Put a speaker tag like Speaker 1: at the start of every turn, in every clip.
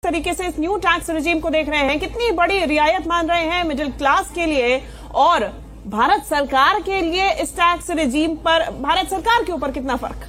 Speaker 1: तरीके से इस न्यू टैक्स रिजीम को देख रहे हैं? कितनी बड़ी रियायत मान रहे हैं मिडिल क्लास के लिए, और भारत सरकार के लिए इस टैक्स रिजीम पर भारत सरकार के ऊपर कितना फर्क?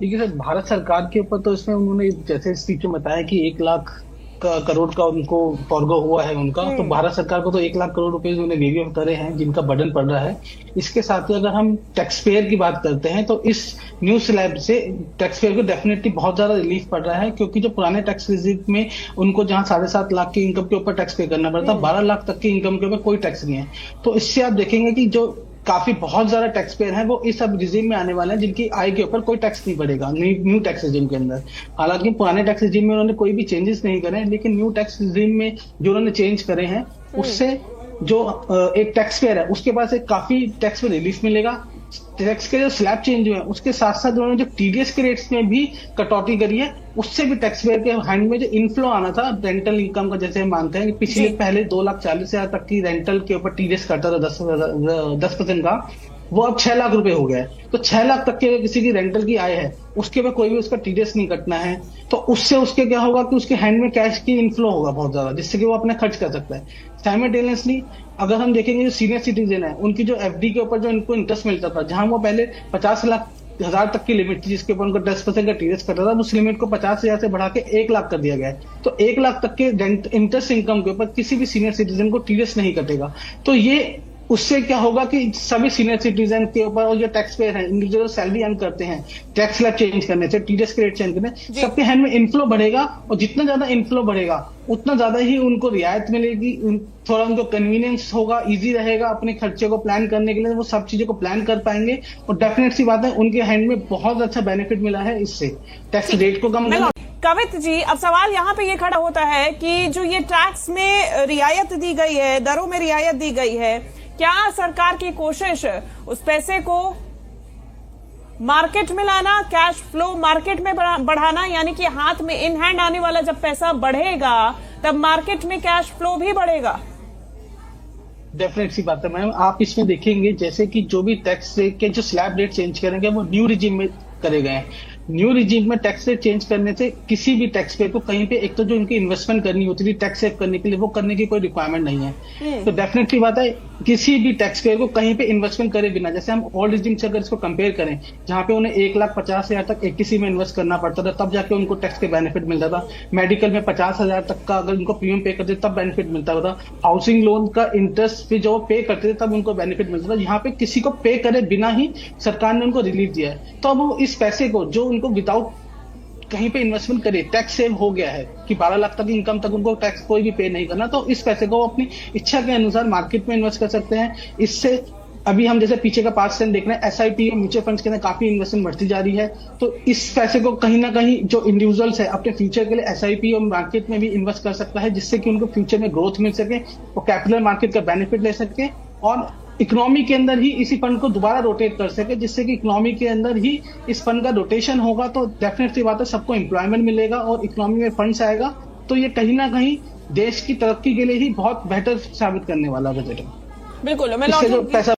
Speaker 2: देखिए सर, भारत सरकार के ऊपर तो इसमें उन्होंने जैसे स्पीच में बताया कि 1 लाख करोड़ का उनको फॉरगो हुआ है उनका, तो भारत सरकार को तो 1 लाख करोड़ रुपए उन्हें वेव ऑफ करे हैं जिनका बर्डन पड़ रहा है। इसके साथ ही अगर हम टैक्स पेयर की बात करते हैं तो इस न्यू स्लैब से टैक्स पेयर को डेफिनेटली बहुत ज्यादा रिलीफ पड़ रहा है, क्योंकि जो पुराने टैक्स रिजीम में उनको जहां 7.5 लाख की इनकम के ऊपर टैक्स पे करना पड़ता, 12 लाख तक की इनकम के ऊपर कोई टैक्स नहीं है। तो इससे आप देखेंगे कि जो काफी बहुत ज्यादा टैक्स पेयर हैं वो इस सब रिजीम में आने वाले हैं जिनकी आय के ऊपर कोई टैक्स नहीं पड़ेगा न्यू टैक्स रिजीम के अंदर। हालांकि पुराने टैक्स रिजीम में उन्होंने कोई भी चेंजेस नहीं करे, लेकिन न्यू टैक्स रिजीम में जो उन्होंने चेंज करे हैं उससे जो एक टैक्स पेयर है उसके पास एक काफी टैक्स पे रिलीफ मिलेगा। टैक्स के जो स्लैब चेंज हुए हैं उसके साथ साथ उन्होंने जो टीडीएस के रेट्स में भी कटौती करी है, उससे भी टैक्स पेयर के हैंड में जो इनफ्लो आना था रेंटल इनकम का, जैसे हम मानते हैं कि पिछले पहले 2,40,000 तक की रेंटल के ऊपर टीडीएस कटता था 10% का, वो अब 6 लाख रुपए हो गया है। तो 6 लाख तक के किसी की रेंटल की आय है उसके ऊपर कोई भी उसका टीडीएस नहीं कटना है, तो उससे उसके क्या होगा कि उसके हैंड में कैश की इनफ्लो होगा बहुत ज्यादा, जिससे कि वो अपने खर्च कर सकता है। साइमल्टेनियसली अगर हम देखेंगे जो सीनियर सिटीजन है उनकी जो एफडी के ऊपर जो इनको इंटरेस्ट मिलता था, जहां वो पहले 50,00,000 तक की लिमिट थी जिसके ऊपर उनको 10% का टीडीएस कटा था, उस लिमिट को 50,000 से बढ़ा के 1 लाख कर दिया गया है। तो 1 लाख तक के इंटरेस्ट इनकम के ऊपर किसी भी सीनियर सिटीजन को टीडीएस नहीं कटेगा। तो ये उससे क्या होगा कि सभी सीनियर सिटीजन के ऊपर और जो टैक्स पेयर हैं, इंडिविजुअल सैलरी अर्न करते हैं, टैक्स स्लैब चेंज करने से, टीडीएस के रेट चेंज करने, सबके हैंड में इनफ्लो बढ़ेगा, और जितना ज्यादा इनफ्लो बढ़ेगा उतना ज्यादा ही उनको रियायत मिलेगी, थोड़ा उनको कन्वीनियंस होगा, इजी रहेगा अपने खर्चे को प्लान करने के लिए, वो सब चीजों को प्लान कर पाएंगे। और डेफिनेट सी बात है उनके हैंड में बहुत अच्छा बेनिफिट मिला है इससे, टैक्स रेट को कम करना।
Speaker 1: कवित जी, अब सवाल यहाँ पे ये खड़ा होता है कि जो ये टैक्स में रियायत दी गई है, दरों में रियायत दी गई है, क्या सरकार की कोशिश उस पैसे को मार्केट में लाना, कैश फ्लो मार्केट में बढ़ाना, यानी कि हाथ में इन हैंड आने वाला जब पैसा बढ़ेगा तब मार्केट में कैश फ्लो भी बढ़ेगा?
Speaker 2: डेफिनेट सी बात है मैम। आप इसमें देखेंगे जैसे कि जो भी टैक्स के जो स्लैब रेट चेंज करेंगे वो न्यू रिजीम में करे गए हैं। न्यू रिजीम में टैक्स रेट चेंज करने से किसी भी टैक्स पेयर को कहीं पे एक तो जो उनकी इन्वेस्टमेंट करनी होती थी टैक्स सेव करने के लिए, वो करने की कोई रिक्वायरमेंट नहीं है। तो डेफिनेटली बात है किसी भी टैक्स पेयर को कहीं पे इन्वेस्टमेंट करे बिना, जैसे हम ओल्ड रिजीम से अगर इसको कंपेयर करें जहां पे उन्हें 1,50,000 तक एटीसी में इन्वेस्ट करना पड़ता था, तब जाके उनको टैक्स के बेनिफिट मिलता था। मेडिकल में 50,000 तक का अगर उनको प्रीमियम पे करते तब बेनिफिट मिलता था। हाउसिंग लोन का इंटरेस्ट भी जो पे करते थे तब उनको बेनिफिट मिलता था। यहाँ पे किसी को पे करे बिना ही सरकार ने उनको रिलीफ दिया है। तो अब वो इस पैसे को जो उनको विदाउट कहीं पे इन्वेस्टमेंट करे, टैक्स सेव हो गया है कि 12 लाख तक इनकम तक उनको टैक्स कोई भी पे नहीं करना, तो इस पैसे को वो अपनी इच्छा के अनुसार मार्केट में इन्वेस्ट कर सकते हैं। इससे अभी हम जैसे पीछे का 5% देख रहे हैं, एसआईपी और म्यूचुअल फंड्स के अंदर काफी इन्वेस्टमेंट बढ़ती जा रही है। तो इस पैसे को कहीं ना कहीं जो इंडिविजुअल्स है अपने फ्यूचर के लिए एसआईपी और मार्केट में भी इन्वेस्ट कर सकता है, जिससे कि उनको फ्यूचर में ग्रोथ मिल सके, वो कैपिटल मार्केट का बेनिफिट ले सके और इकोनॉमी के अंदर ही इसी फंड को दोबारा रोटेट कर सके, जिससे कि इकोनॉमी के अंदर ही इस फंड का रोटेशन होगा। तो डेफिनेटली बात है सबको एम्प्लॉयमेंट मिलेगा और इकोनॉमी में फंड्स आएगा, तो ये कहीं ना कहीं देश की तरक्की के लिए ही बहुत बेहतर साबित करने वाला बजट है।
Speaker 1: बिल्कुल, मैं